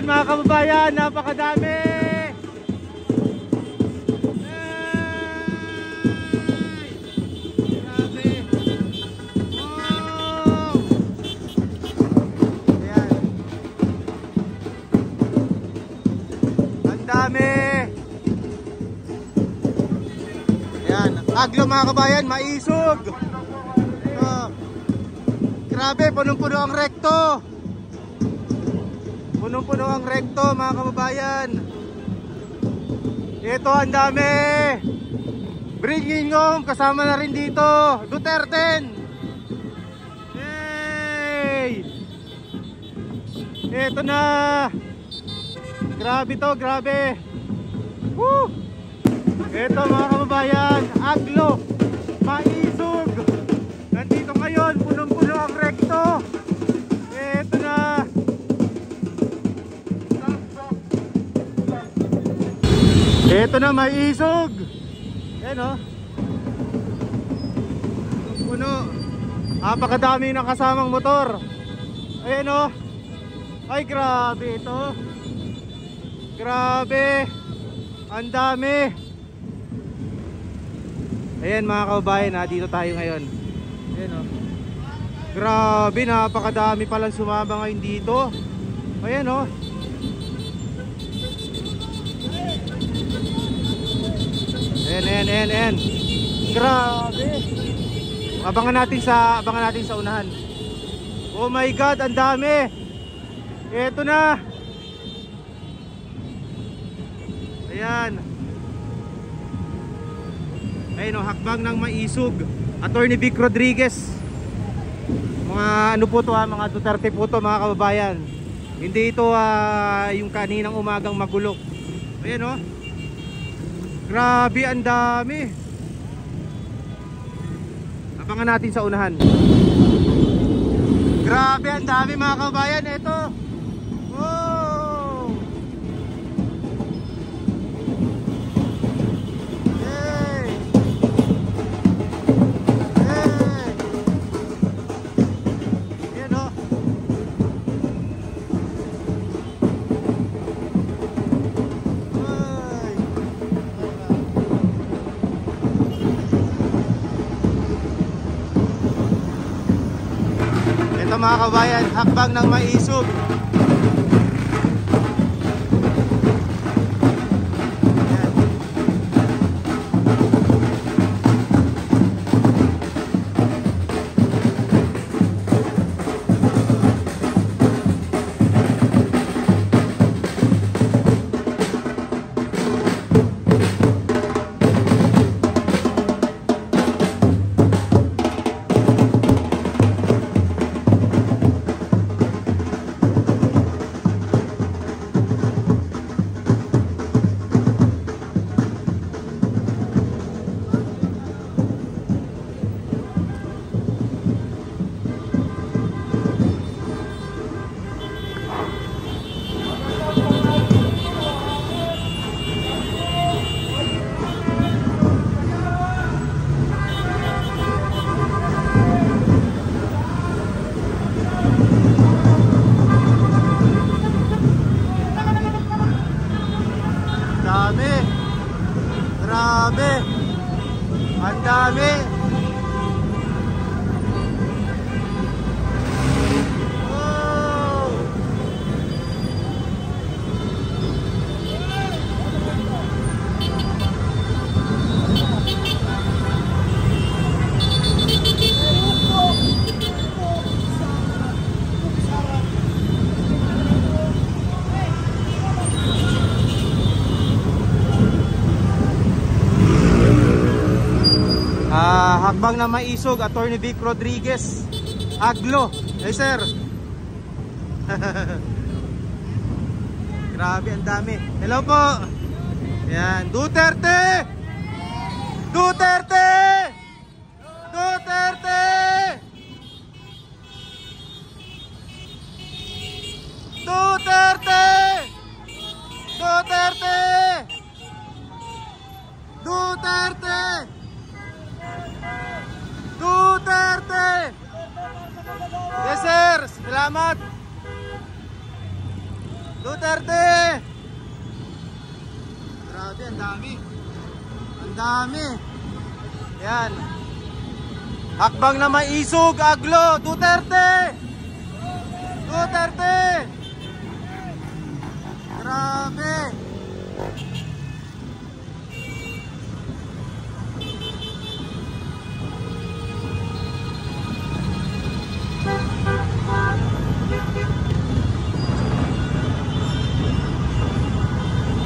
mga kababayan, napakadami. Grabe. Wow. Ayan. Ang dami. Ayan, aglo mga kabayan, maisog. Ito. Grabe, punong-puno ang rekto. Punong-puno ang rekto mga kababayan. Ito ang dami. Bringing home, kasama na rin dito Duterte. Hey! Ito na. Grabe to, grabe. Woo! Ito mga kababayan, aglo, maisog. Nandito ngayon, punong-puno ang rekto. Ito na. Ito na, may isog. Ayan o. Puno. Napakadami ng kasamang motor. Ayan o. Ay grabe ito. Grabe. Ang dami. Ayan mga kababayan, dito tayo ngayon. Ayan o. Grabe, napakadami palang sumama ngayon dito. Ayan o. En. Grabe. Abangan natin sa unahan. Oh my God, ang dami. Ito na. Ayan. Ayun, hakbang ng maisog. Attorney Vic Rodriguez. Mga ano po to, mga Duterte po to mga kababayan. Hindi ito yung kaninang umagang magulo. Ayan o. Grabe, ang dami. Abangan natin sa unahan. Grabe, ang dami mga kabayan. Ito. Wow. Hey. Hey. Yan o. Ito mga kabayan, hakbang ng maisog. Grabe. Ang dami. Wow. Hakbang na maisog, Attorney Vic Rodriguez, aglo. Hey sir. Grabe, ang dami. Hello po. Yan, Duterte. Duterte. Duterte. Duterte. Duterte. Duterte. Duterte! Yes sir! Salamat! Duterte! Grabe, ang dami. Ang dami. Yan. Hakbang na maisog, Aglo, Duterte! Duterte! Grabe!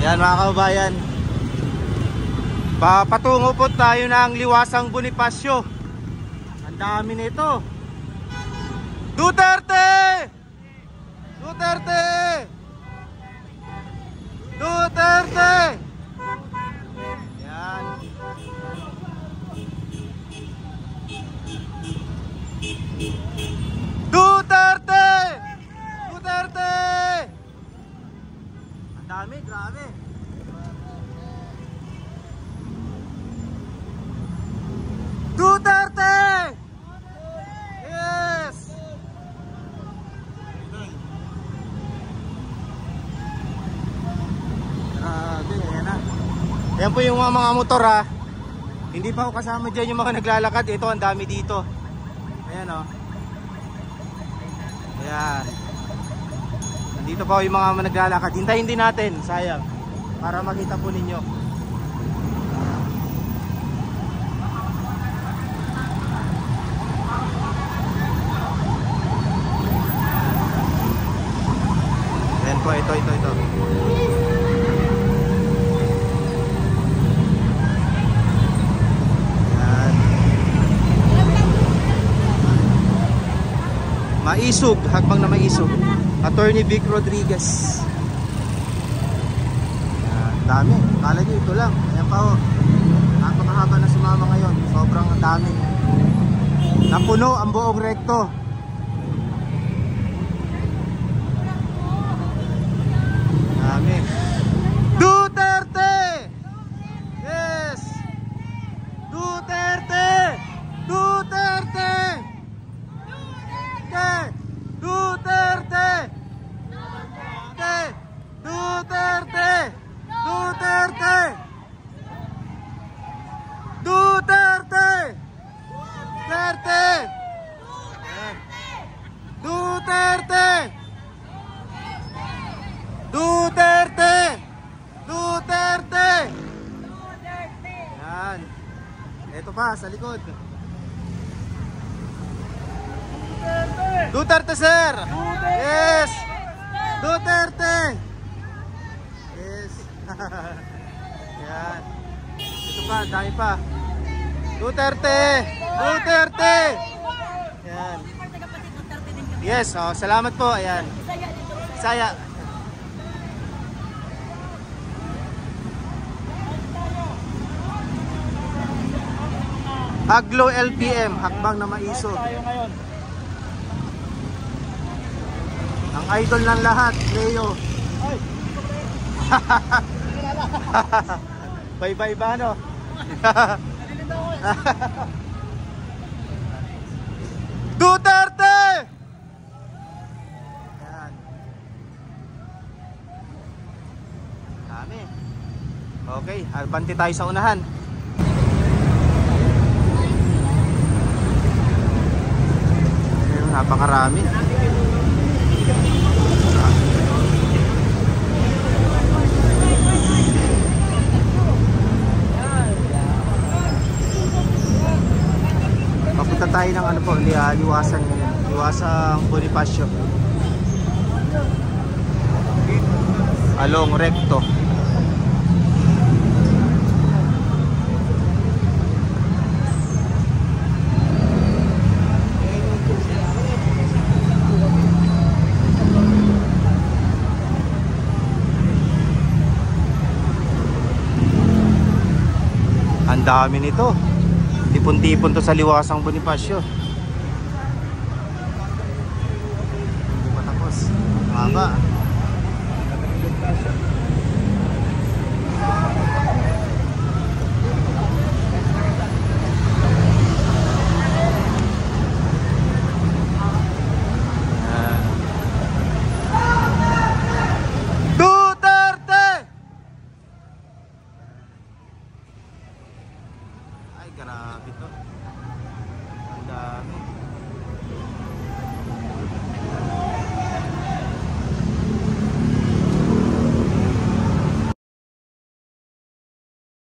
Yan mga kababayan, papatungo po tayo ng Liwasang Bonifacio. Ang dami nito. Duterte! Duterte! Duterte! Yan. Duterte! Duterte! Ang dami, grabe. Duterte! Yes! Grabe, ayan na. Ayan po yung mga motor ha. Hindi pa ako kasama dyan yung mga naglalakad. Ito, ang dami dito. Ayan o. Ayan. Nandito pa yung mga naglalakad. Hintayin din natin, sayang. Para makita po ninyo. Ayan po, ito. Maisog, hakbang na maisog. Attorney Vic Rodriguez. Dami, kala nyo ito lang. Ayan pa ho. Napakahaba na sumama ngayon. Sobrang dami. Napuno ang buong rekto. Dami. Duterte! Yes! Duterte! Duterte! Duterte! Duterte! Duterte! Duterte! Duterte! Duterte! Duterte! Duterte! Yan. Ito pa sa likod. Duterte, sir! Yes! Duterte! Yes! Yan. Ito pa, dami pa. Duterte! Duterte! Yan. Yes, oh, salamat po. Ayan. Saya. Aglo LPM, hakbang na maisog. Ang idol ng lahat, Leo. Bye-bye ba, no? Duterte! Yan. Dami. Okay, abante tayo sa unahan. Ayun, napakarami. Papunta tayo ng ano po, Liwasang Bonifacio. Along recto. Ang dami nito. Tipon-tipon to sa Liwasang Bonifacio. Hindi pa tapos. Haba. grabe to.